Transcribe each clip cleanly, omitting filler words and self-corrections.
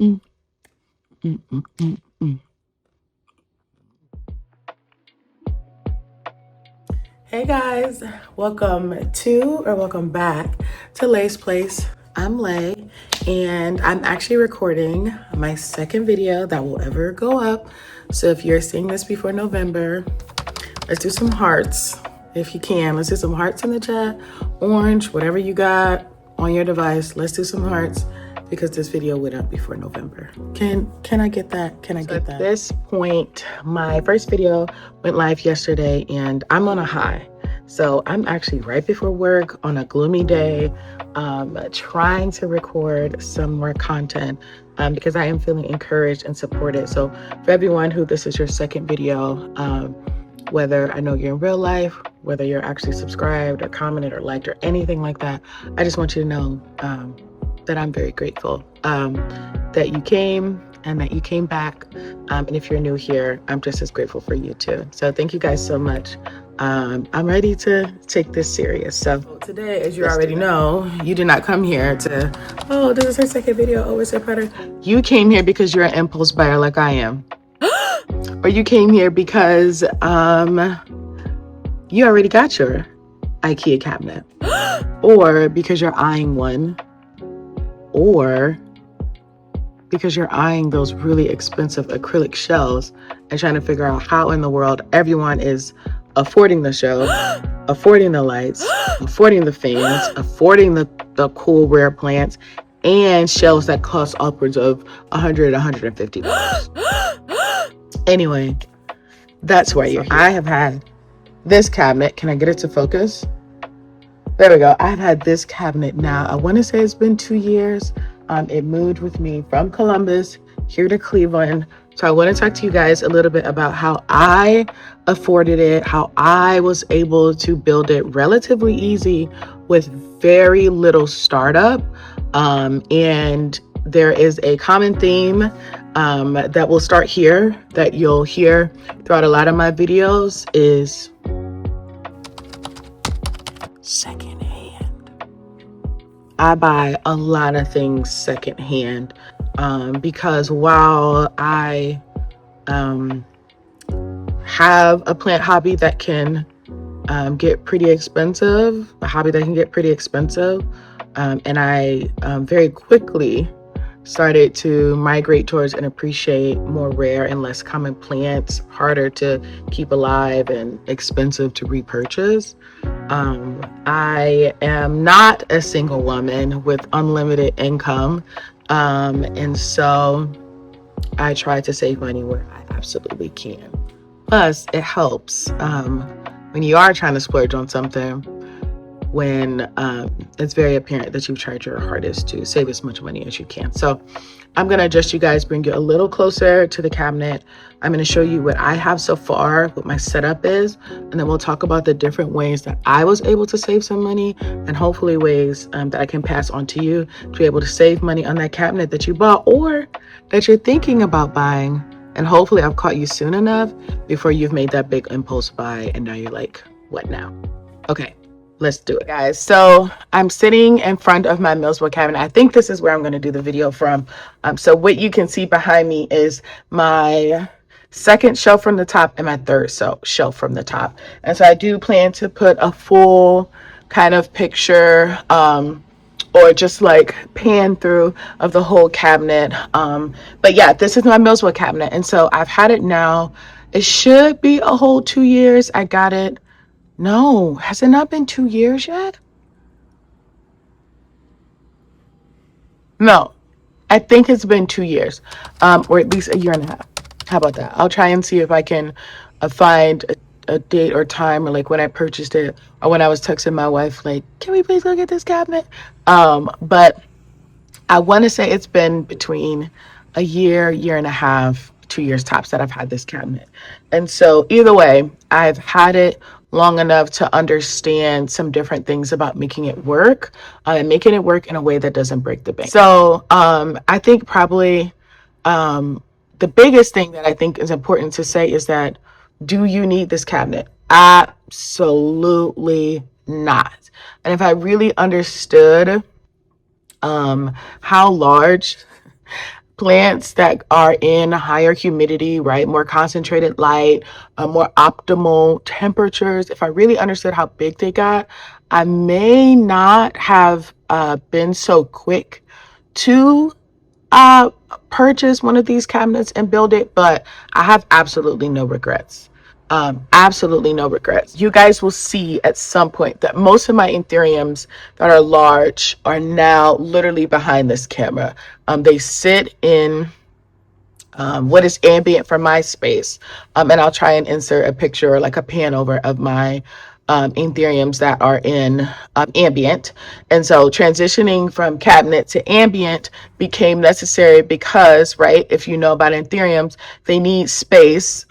Mm, mm, mm, mm, mm. Hey guys, welcome back to Lay's Place. I'm Lay, and I'm actually recording my second video that will ever go up. So if you're seeing this before November, let's do some hearts. If you can, let's do some hearts in the chat. Orange, whatever you got on your device, let's do some hearts because this video went up before November. Can I get that? Can I get that? At this point, my first video went live yesterday and I'm on a high. So I'm actually right before work on a gloomy day, trying to record some more content because I am feeling encouraged and supported. So for everyone who this is your second video, whether I know you're in real life, whether you're actually subscribed or commented or liked or anything like that, I just want you to know that I'm very grateful that you came and that you came back. And if you're new here, I'm just as grateful for you too. So thank you guys so much. I'm ready to take this serious. So today, as you already know, you did not come here to, oh, this is her second video. Oh, it's her product. You came here because you're an impulse buyer like I am. Or you came here because you already got your IKEA cabinet. Or because you're eyeing one. Or because you're eyeing those really expensive acrylic shelves and trying to figure out how in the world everyone is affording the shelf, affording the lights, affording the fans, affording the cool rare plants, and shelves that cost upwards of $100, $150. Anyway, that's why you're here. I have had this cabinet. Can I get it to focus? There we go. I've had this cabinet now. I want to say it's been 2 years. It moved with me from Columbus here to Cleveland. So I want to talk to you guys a little bit about how I afforded it, how I was able to build it relatively easy with very little startup. And there is a common theme that will start here that you'll hear throughout a lot of my videos is secondhand. I buy a lot of things secondhand because while I have a plant hobby that can get pretty expensive, and I very quickly started to migrate towards and appreciate more rare and less common plants, harder to keep alive and expensive to repurchase. I am not a single woman with unlimited income, and so I try to save money where I absolutely can. Plus, it helps when you are trying to splurge on something, when it's very apparent that you've tried your hardest to save as much money as you can. So I'm going to adjust you guys, bring you a little closer to the cabinet. I'm going to show you what I have so far, what my setup is, and then we'll talk about the different ways that I was able to save some money and hopefully ways that I can pass on to you to be able to save money on that cabinet that you bought or that you're thinking about buying. And hopefully I've caught you soon enough before you've made that big impulse buy and now you're like, what now? Okay. Let's do it, guys. So I'm sitting in front of my Milsbo cabinet. I think this is where I'm going to do the video from. So what you can see behind me is my second shelf from the top and my third shelf from the top. And so I do plan to put a full kind of picture or just like pan through of the whole cabinet. But yeah, this is my Milsbo cabinet. And so I've had it now. It should be a whole 2 years. I got it. No, has it not been 2 years yet? No, I think it's been 2 years, or at least a year and a half. How about that? I'll try and see if I can find a date or time or like when I purchased it or when I was texting my wife, like, can we please go get this cabinet? But I want to say it's been between a year, year and a half, 2 years tops that I've had this cabinet. And so either way, I've had it long enough to understand some different things about making it work and making it work in a way that doesn't break the bank. So I think probably the biggest thing that I think is important to say is that, do you need this cabinet? Absolutely not. And if I really understood how large plants that are in higher humidity, right? More concentrated light, more optimal temperatures. If I really understood how big they got, I may not have been so quick to uh, purchase one of these cabinets and build it, but I have absolutely no regrets. Absolutely no regrets. You guys will see at some point that most of my Ethereums that are large are now literally behind this camera. They sit in what is ambient for my space. And I'll try and insert a picture or like a pan over of my Ethereums that are in ambient. And so transitioning from cabinet to ambient became necessary because, right, if you know about Ethereums, they need space.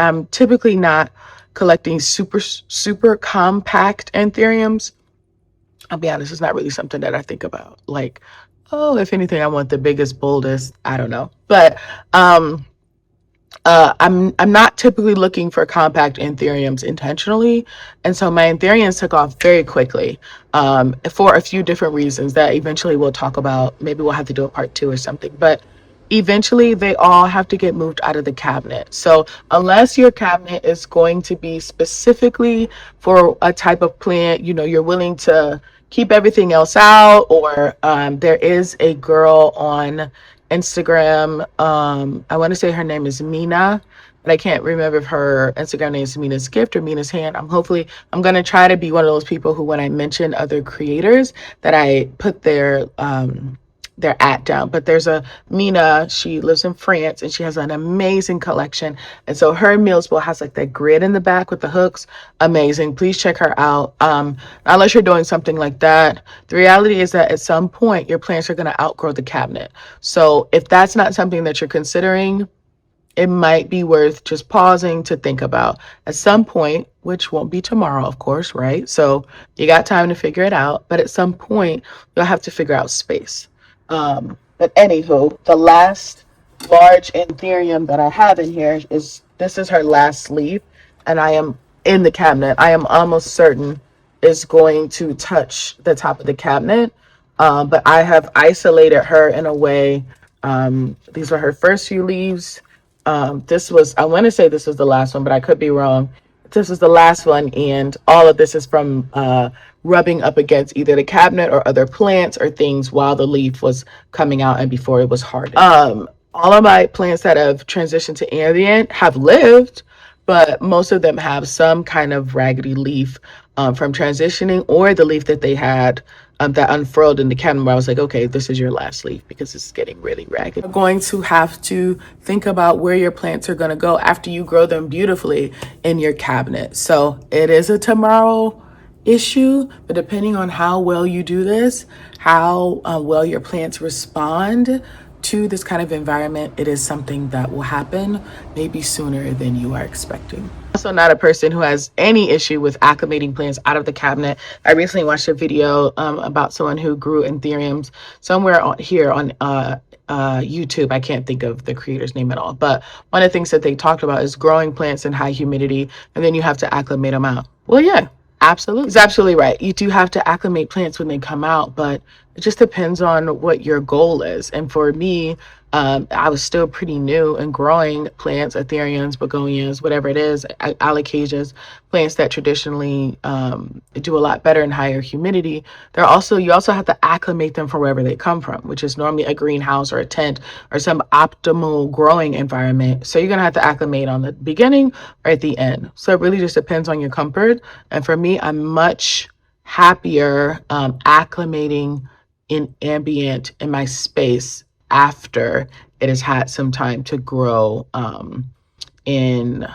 I'm typically not collecting super compact Ethereums. I'll be honest, it's not really something that I think about. Like, oh, if anything, I want the biggest, boldest, I don't know. But I'm not typically looking for compact Ethereums intentionally, and so my Ethereums took off very quickly for a few different reasons that eventually we'll talk about. Maybe we'll have to do a part 2 or something, but eventually they all have to get moved out of the cabinet. So unless your cabinet is going to be specifically for a type of plant, you know, you're willing to keep everything else out, or there is a girl on Instagram. I want to say her name is Mina, but I can't remember if her Instagram name is Mina's Gift or Mina's Hand. I'm going to try to be one of those people who, when I mention other creators, that I put their at down. But there's a Mina, she lives in France and she has an amazing collection. And so her Milsbo has like that grid in the back with the hooks. Amazing. Please check her out. Unless you're doing something like that, the reality is that at some point your plants are going to outgrow the cabinet. So if that's not something that you're considering, it might be worth just pausing to think about at some point, which won't be tomorrow, of course, right? So you got time to figure it out, but at some point you'll have to figure out space. But anywho, the last large Ethereum that I have in here this is her last sleeve, and I am in the cabinet. I am almost certain is going to touch the top of the cabinet. But I have isolated her in a way. These are her first few leaves. I want to say this was the last one, but I could be wrong. This is the last one, and all of this is from rubbing up against either the cabinet or other plants or things while the leaf was coming out and before it was hardened. All of my plants that have transitioned to ambient have lived, but most of them have some kind of raggedy leaf from transitioning, or the leaf that they had that unfurled in the cabinet where I was like, okay, this is your last leaf because it's getting really ragged. You're going to have to think about where your plants are going to go after you grow them beautifully in your cabinet. So it is a tomorrow issue, but depending on how well you do this, how well your plants respond to this kind of environment, it is something that will happen maybe sooner than you are expecting. Also not a person who has any issue with acclimating plants out of the cabinet. I recently watched a video about someone who grew Ethereums somewhere here on YouTube. I can't think of the creator's name at all, but one of the things that they talked about is growing plants in high humidity, and then you have to acclimate them out. Well, yeah, absolutely. He's absolutely right. You do have to acclimate plants when they come out, but it just depends on what your goal is. And for me, I was still pretty new and growing plants, Ethereums, begonias, whatever it is, alocasias, plants that traditionally do a lot better in higher humidity. You also have to acclimate them for wherever they come from, which is normally a greenhouse or a tent or some optimal growing environment. So you're going to have to acclimate on the beginning or at the end. So it really just depends on your comfort. And for me, I'm much happier acclimating in ambient in my space after it has had some time to grow in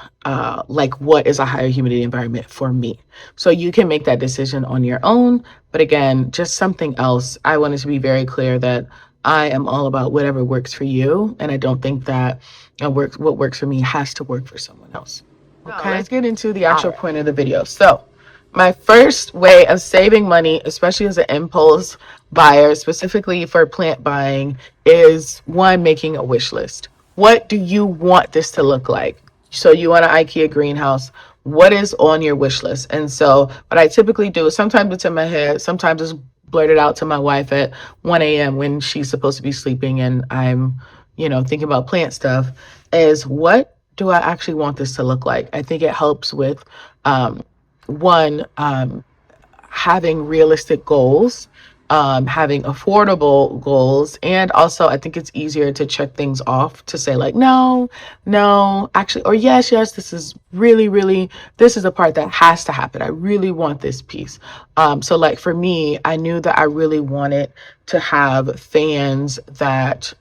like what is a higher humidity environment for me. So you can make that decision on your own. But again, just something else. I wanted to be very clear that I am all about whatever works for you. And I don't think that what works for me has to work for someone else. Okay, let's get into the actual point of the video. So my first way of saving money, especially as an impulse buyer, specifically for plant buying, is one, making a wish list. What do you want this to look like? So you want an IKEA greenhouse. What is on your wish list? And so what I typically do is sometimes it's in my head, sometimes it's blurted out to my wife at 1 a.m. when she's supposed to be sleeping and I'm, thinking about plant stuff, is what do I actually want this to look like? I think it helps with, one, having realistic goals, having affordable goals. And also, I think it's easier to check things off to say, like, no, no, actually, or yes, yes, this is really, really, this is a part that has to happen. I really want this piece. So, like, for me, I knew that I really wanted to have fans that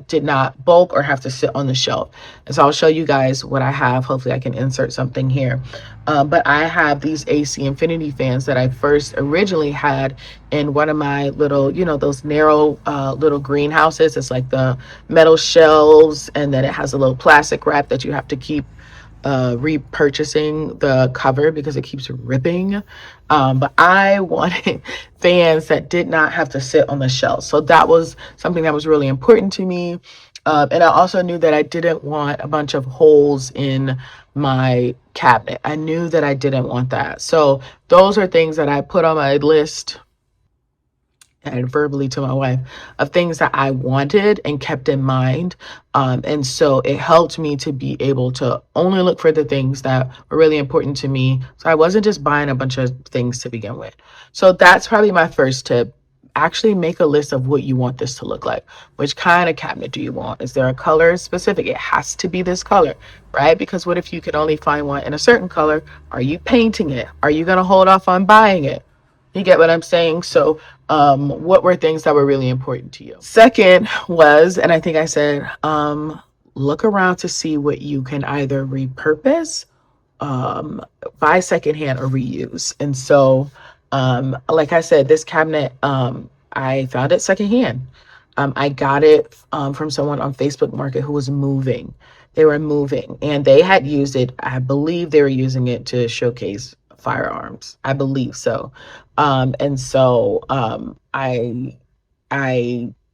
did not bulk or have to sit on the shelf. And so I'll show you guys what I have. Hopefully I can insert something here. But I have these AC Infinity fans that I first originally had in one of my little, those narrow little greenhouses. It's like the metal shelves, and then it has a little plastic wrap that you have to keep repurchasing the cover because it keeps ripping. But I wanted fans that did not have to sit on the shelf. So that was something that was really important to me. And I also knew that I didn't want a bunch of holes in my cabinet. I knew that I didn't want that. So those are things that I put on my list and verbally to my wife of things that I wanted and kept in mind. And so it helped me to be able to only look for the things that were really important to me. So I wasn't just buying a bunch of things to begin with. So that's probably my first tip. Actually make a list of what you want this to look like. Which kind of cabinet do you want? Is there a color specific? It has to be this color, right? Because what if you could only find one in a certain color? Are you painting it? Are you going to hold off on buying it? You get what I'm saying? So what were things that were really important to you? Second was, and I think I said, look around to see what you can either repurpose, buy secondhand, or reuse. And so, like I said, this cabinet, I found it secondhand. I got it from someone on Facebook Market who was moving. They were moving and they had used it. I believe they were using it to showcase firearms. I believe so. And so I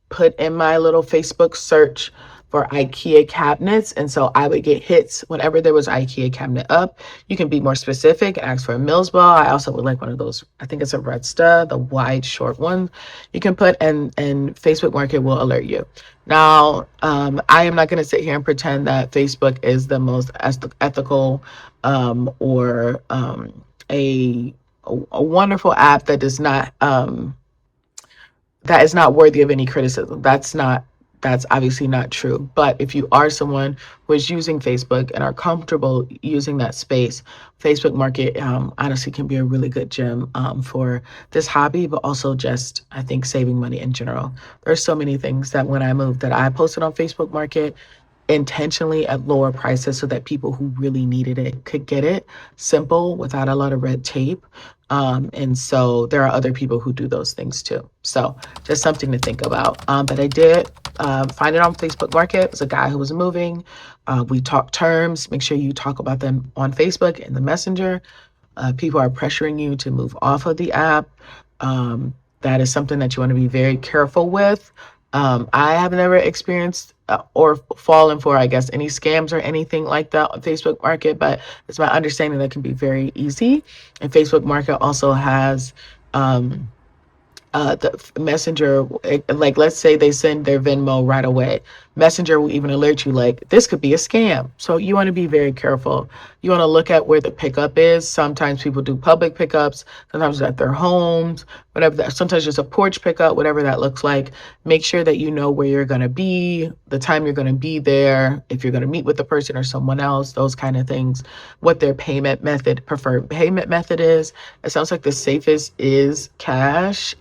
put in my little Facebook search for IKEA cabinets. And so I would get hits whenever there was an IKEA cabinet up. You can be more specific and ask for a Milsbo. I also would like one of those, I think it's a Red Stud, the wide, short one you can put, and Facebook Market will alert you. Now, I am not going to sit here and pretend that Facebook is the most ethical or a wonderful app that does not that is not worthy of any criticism. That's obviously not true. But if you are someone who is using Facebook and are comfortable using that space, Facebook Market honestly can be a really good gem for this hobby, but also just, I think, saving money in general. There's so many things that when I moved that I posted on Facebook Market intentionally at lower prices so that people who really needed it could get it simple without a lot of red tape. And so there are other people who do those things too. So just something to think about. But I did find it on Facebook Market. It was a guy who was moving. We talked terms. Make sure you talk about them on Facebook in the Messenger. People are pressuring you to move off of the app. That is something that you want to be very careful with. I have never experienced or fallen for, I guess, any scams or anything like that on Facebook Market, but it's my understanding that can be very easy. And Facebook Market also has the Messenger, like let's say they send their Venmo right away. Messenger will even alert you like this could be a scam. So you want to be very careful. You want to look at where the pickup is. Sometimes people do public pickups, sometimes at their homes, whatever that, sometimes just a porch pickup, whatever that looks like. Make sure that you know where you're going to be, the time you're going to be there, if you're going to meet with the person or someone else, those kind of things, what their preferred payment method is. It sounds like the safest is cash.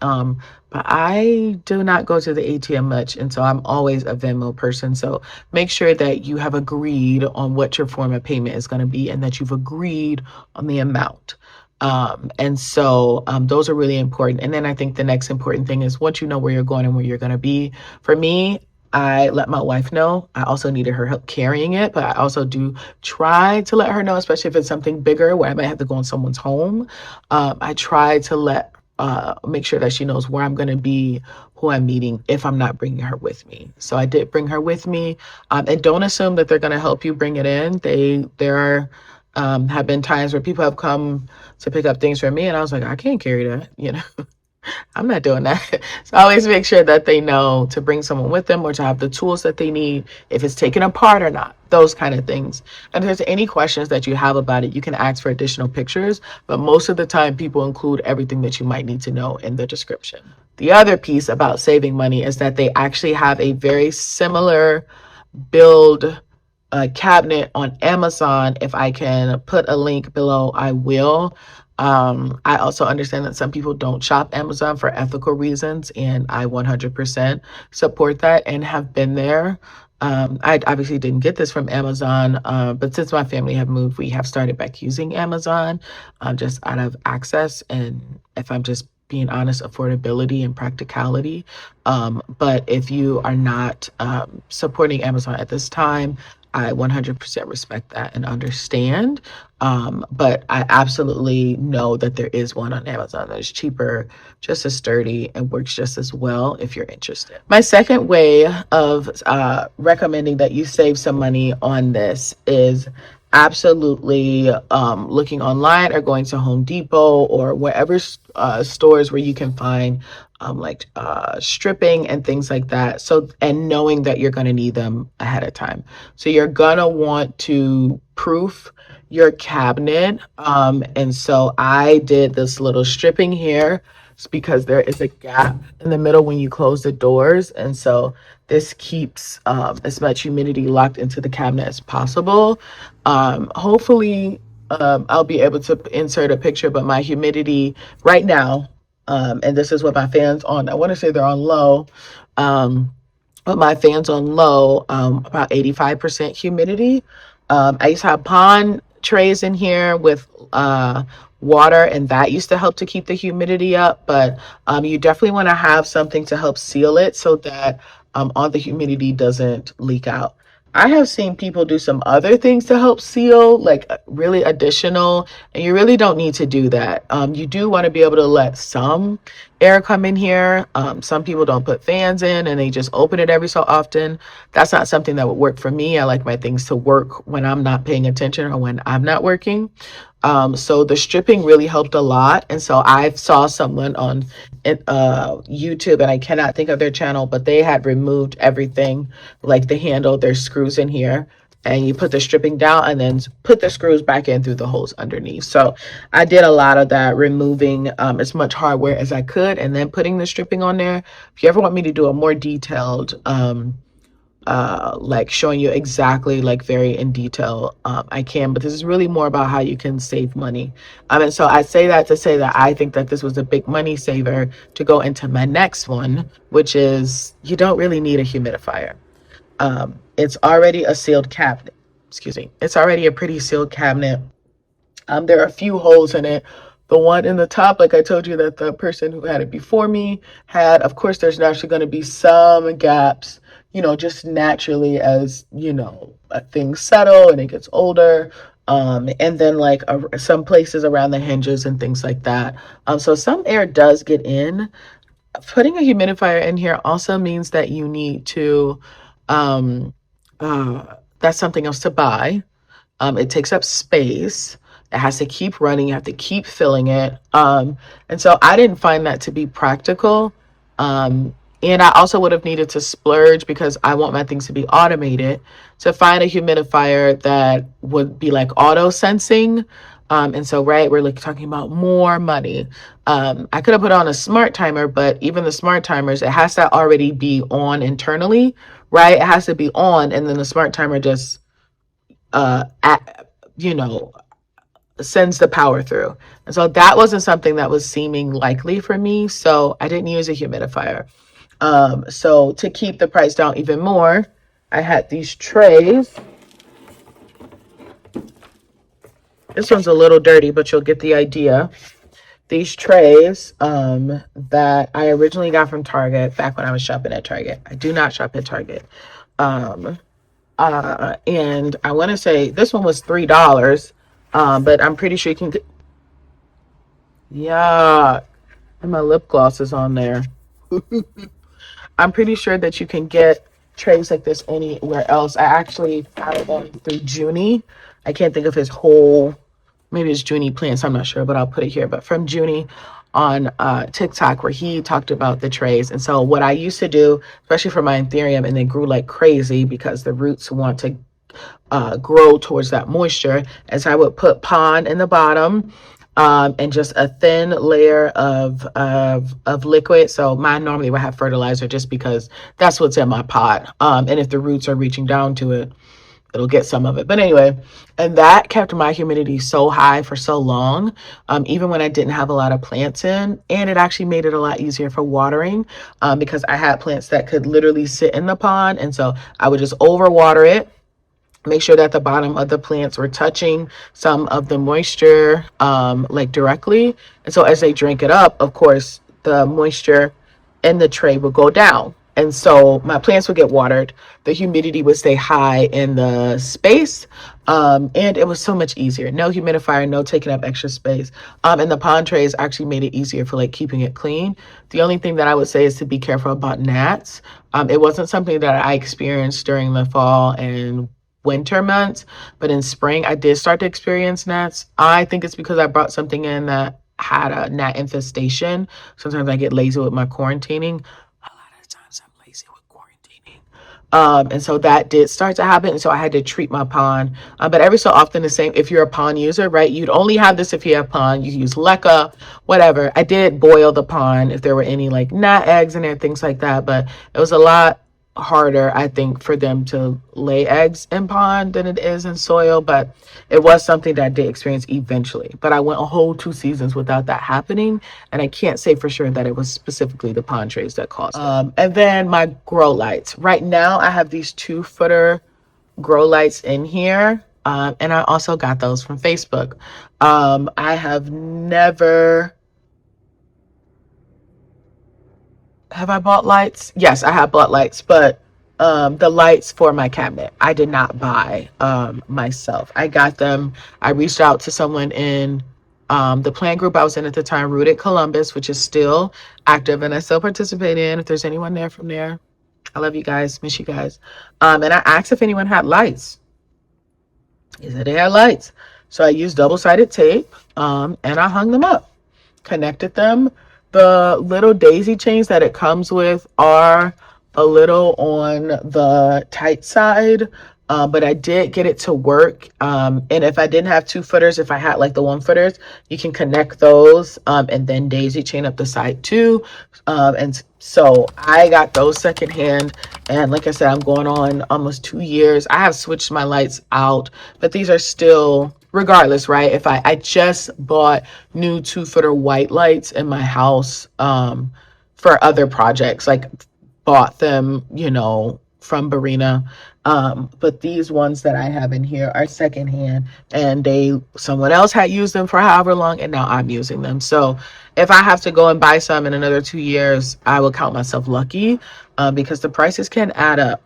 But I do not go to the ATM much, and so I'm always a Venmo person. So make sure that you have agreed on what your form of payment is going to be and that you've agreed on the amount. And so those are really important. And then I think the next important thing is once you know where you're going and where you're going to be, for me, I let my wife know. I also needed her help carrying it, but I also do try to let her know, especially if it's something bigger where I might have to go in someone's home. I try to make sure that she knows where I'm going to be, who I'm meeting, if I'm not bringing her with me. So I did bring her with me. And don't assume that they're going to help you bring it in. There have been times where people have come to pick up things from me and I was like, I can't carry that, I'm not doing that. So always make sure that they know to bring someone with them or to have the tools that they need, if it's taken apart or not, those kind of things. And if there's any questions that you have about it, you can ask for additional pictures. But most of the time, people include everything that you might need to know in the description. The other piece about saving money is that they actually have a very similar build cabinet on Amazon. If I can put a link below, I will. I also understand that some people don't shop Amazon for ethical reasons, and I 100% support that and have been there. I obviously didn't get this from Amazon, but since my family have moved, we have started back using Amazon just out of access. And if I'm just being honest, affordability and practicality. But if you are not supporting Amazon at this time, I 100% respect that and understand. But I absolutely know that there is one on Amazon that is cheaper, just as sturdy, and works just as well if you're interested. My second way of recommending that you save some money on this is absolutely looking online or going to Home Depot or wherever stores where you can find stripping and things like that. So, and knowing that you're going to need them ahead of time. So you're going to want to proof your cabinet. And so I did this little stripping here. It's because there is a gap in the middle when you close the doors. And so this keeps as much humidity locked into the cabinet as possible. Hopefully, I'll be able to insert a picture, but my humidity right now, and this is what my fan's on. I want to say they're on low, but my fan's on low, about 85% humidity. I used to have Pon Trays in here with water, and that used to help to keep the humidity up. But you definitely want to have something to help seal it so that all the humidity doesn't leak out. I have seen people do some other things to help seal, like really additional, and you really don't need to do that. You do want to be able to let some air come in here. Some people don't put fans in and they just open it every so often. That's not something that would work for me. I like my things to work when I'm not paying attention or when I'm not working. So the stripping really helped a lot. And so I saw someone on YouTube, and I cannot think of their channel, but they had removed everything, like the handle, there's screws in here, and you put the stripping down and then put the screws back in through the holes underneath. So I did a lot of that, removing as much hardware as I could and then putting the stripping on there. If you ever want me to do a more detailed like showing you exactly, like very in detail, I can, but this is really more about how you can save money. And so I say that to say that I think that this was a big money saver to go into my next one, which is you don't really need a humidifier. It's already a sealed cabinet. Excuse me. It's already a pretty sealed cabinet. There are a few holes in it. The one in the top, like I told you that the person who had it before me had, of course, there's naturally going to be some gaps, you know, just naturally as, you know, things settle and it gets older. And then like some places around the hinges and things like that. So some air does get in. Putting a humidifier in here also means that you need to, that's something else to buy. It takes up space. It has to keep running. You have to keep filling it. And so I didn't find that to be practical. And I also would have needed to splurge, because I want my things to be automated, to find a humidifier that would be like auto sensing. And so, right, we're like talking about more money. I could have put on a smart timer, but even the smart timers, it has to already be on internally, right? It has to be on, and then the smart timer just, you know, sends the power through. And so that wasn't something that was seeming likely for me. So I didn't use a humidifier. So to keep the price down even more, I had these trays. This one's a little dirty, but you'll get the idea. These trays that I originally got from Target back when I was shopping at Target. I do not shop at Target. And I want to say this one was $3. But I'm pretty sure you can get, yeah, and my lip gloss is on there. I'm pretty sure that you can get trays like this anywhere else. I actually found them through Junie. I can't think of his whole, maybe it's Junie Plants, I'm not sure, but I'll put it here. But from Junie, on TikTok where he talked about the trays. And so what I used to do, especially for my anthurium, and they grew like crazy because the roots want to grow towards that moisture, is I would put pond in the bottom, and just a thin layer of liquid. So mine normally would have fertilizer just because that's what's in my pot. And if the roots are reaching down to it, it'll get some of it. But anyway, and that kept my humidity so high for so long, even when I didn't have a lot of plants in. And it actually made it a lot easier for watering, because I had plants that could literally sit in the pond. And so I would just overwater it, make sure that the bottom of the plants were touching some of the moisture, like directly. And so as they drink it up, of course, the moisture in the tray would go down. And so my plants would get watered. The humidity would stay high in the space. And it was so much easier. No humidifier, no taking up extra space. And the Pon Trays actually made it easier for like keeping it clean. The only thing that I would say is to be careful about gnats. It wasn't something that I experienced during the fall and winter months, but in spring I did start to experience gnats. I think it's because I brought something in that had a gnat infestation. Sometimes I get lazy with my quarantining. A lot of times I'm lazy with quarantining. And so that did start to happen. And so I had to treat my pond. But every so often the same, if you're a pond user, right, you'd only have this if you have pond. You use leca, whatever. I did boil the pond if there were any like gnat eggs in there, things like that. But it was a lot harder, I think, for them to lay eggs in pond than it is in soil. But it was something that I did experience eventually. But I went a whole 2 seasons without that happening, and I can't say for sure that it was specifically the Pon Trays that caused it. And then my grow lights. Right now I have these 2-footer grow lights in here, and I also got those from Facebook. I have never... Have I bought lights? Yes, I have bought lights, but the lights for my cabinet, I did not buy myself. I got them. I reached out to someone in the plant group I was in at the time, Rooted Columbus, which is still active and I still participate in. If there's anyone there from there, I love you guys, miss you guys. And I asked if anyone had lights. They said they had lights. So I used double-sided tape, and I hung them up, connected them. The little daisy chains that it comes with are a little on the tight side, but I did get it to work. And if I didn't have 2-footers, if I had like the 1-footers, you can connect those, and then daisy chain up the side too. And so I got those secondhand, and like I said, I'm going on almost 2 years. I have switched my lights out, but these are still, regardless, right? If I just bought new 2-footer white lights in my house, for other projects, like bought them, you know, from Barina. But these ones that I have in here are secondhand, and someone else had used them for however long, and now I'm using them. So if I have to go and buy some in another 2 years, I will count myself lucky, because the prices can add up.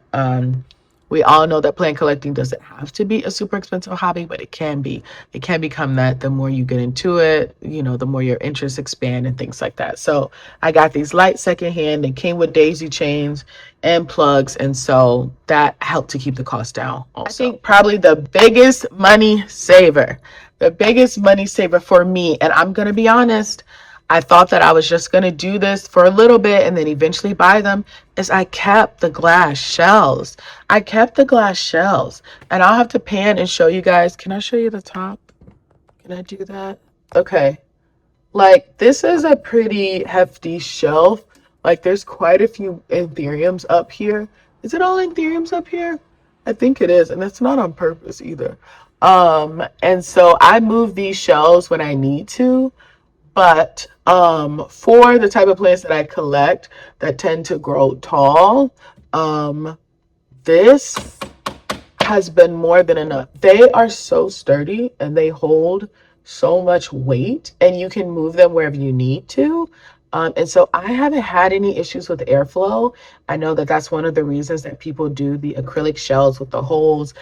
We all know that plant collecting doesn't have to be a super expensive hobby, but it can be. It can become that the more you get into it, you know, the more your interests expand and things like that. So I got these lights secondhand. They came with daisy chains and plugs, and so that helped to keep the cost down also. I think probably the biggest money saver for me, and I'm going to be honest, I thought that I was just going to do this for a little bit and then eventually buy them, is I kept the glass shells. And I'll have to pan and show you guys. Can I show you the top? Can I do that? Okay. Like, this is a pretty hefty shelf. Like, there's quite a few anthuriums up here. Is it all anthuriums up here? I think it is, and that's not on purpose either. And so I move these shelves when I need to. But for the type of plants that I collect that tend to grow tall, this has been more than enough. They are so sturdy and they hold so much weight, and you can move them wherever you need to. And so I haven't had any issues with airflow. I know that that's one of the reasons that people do the acrylic shells with the holes.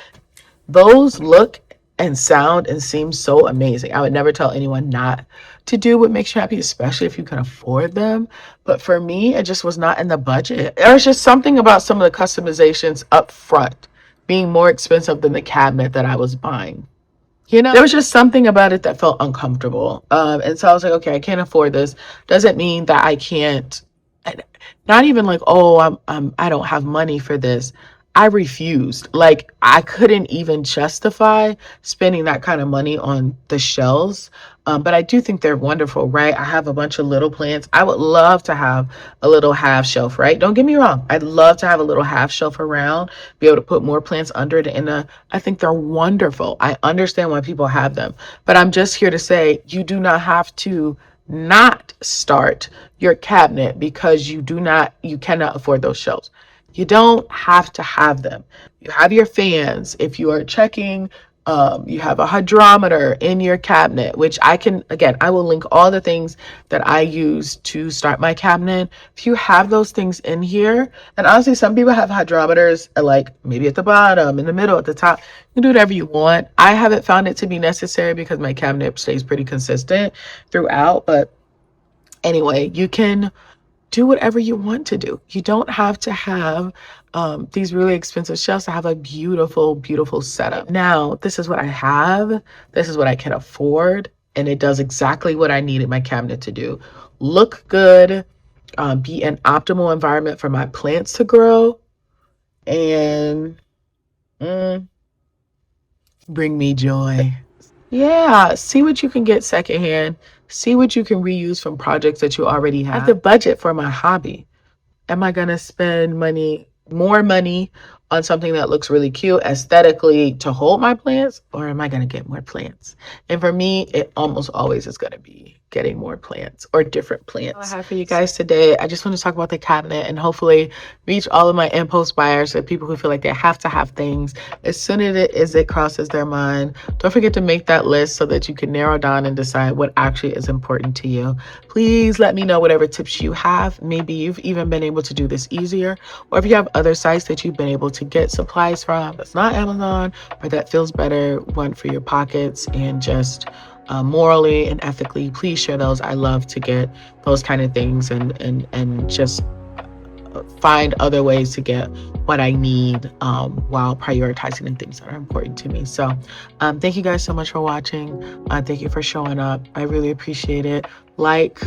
Those look and sound and seem so amazing. I would never tell anyone not to do what makes you happy, especially if you can afford them. But for me, it just was not in the budget. There's just something about some of the customizations up front being more expensive than the cabinet that I was buying. You know, there was just something about it that felt uncomfortable. And so I was like, okay, I can't afford this. Doesn't mean that I can't, not even like, oh, I don't have money for this. I refused. Like, I couldn't even justify spending that kind of money on the shelves. But I do think they're wonderful, right? I have a bunch of little plants. I would love to have a little half shelf, right? Don't get me wrong. I'd love to have a little half shelf around, be able to put more plants under it. And I think they're wonderful. I understand why people have them. But I'm just here to say you do not have to not start your cabinet because you cannot afford those shelves. You don't have to have them. You have your fans. If you are checking, you have a hydrometer in your cabinet, which I will link all the things that I use to start my cabinet. If you have those things in here, and honestly, some people have hydrometers like maybe at the bottom, in the middle, at the top. You can do whatever you want. I haven't found it to be necessary because my cabinet stays pretty consistent throughout. But anyway, you can do whatever you want to do. You don't have to have these really expensive shelves to have a beautiful, beautiful setup. Now, this is what I have. This is what I can afford. And it does exactly what I needed my cabinet to do. Look good, be an optimal environment for my plants to grow, and bring me joy. Yeah, see what you can get secondhand. See what you can reuse from projects that you already have. I have the budget for my hobby. Am I going to spend more money on something that looks really cute aesthetically to hold my plants, or am I going to get more plants? And for me, it almost always is going to be getting more plants or different plants. All I have for you guys today, I just want to talk about the cabinet and hopefully reach all of my impulse buyers and people who feel like they have to have things as soon as it crosses their mind. Don't forget to make that list so that you can narrow down and decide what actually is important to you. Please let me know whatever tips you have. Maybe you've even been able to do this easier, or if you have other sites that you've been able to get supplies from that's not Amazon, or that feels better, one for your pockets and just morally and ethically, please share those. I love to get those kind of things and just find other ways to get what I need while prioritizing the things that are important to me. So thank you guys so much for watching. Thank you for showing up. I really appreciate it. Like,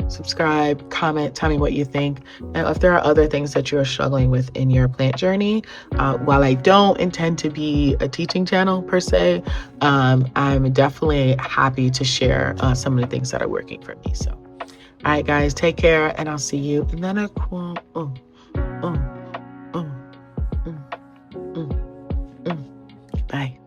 subscribe, comment, tell me what you think. And if there are other things that you're struggling with in your plant journey, while I don't intend to be a teaching channel per se, I'm definitely happy to share some of the things that are working for me. So all right, guys, take care, and I'll see you in the next one. Bye.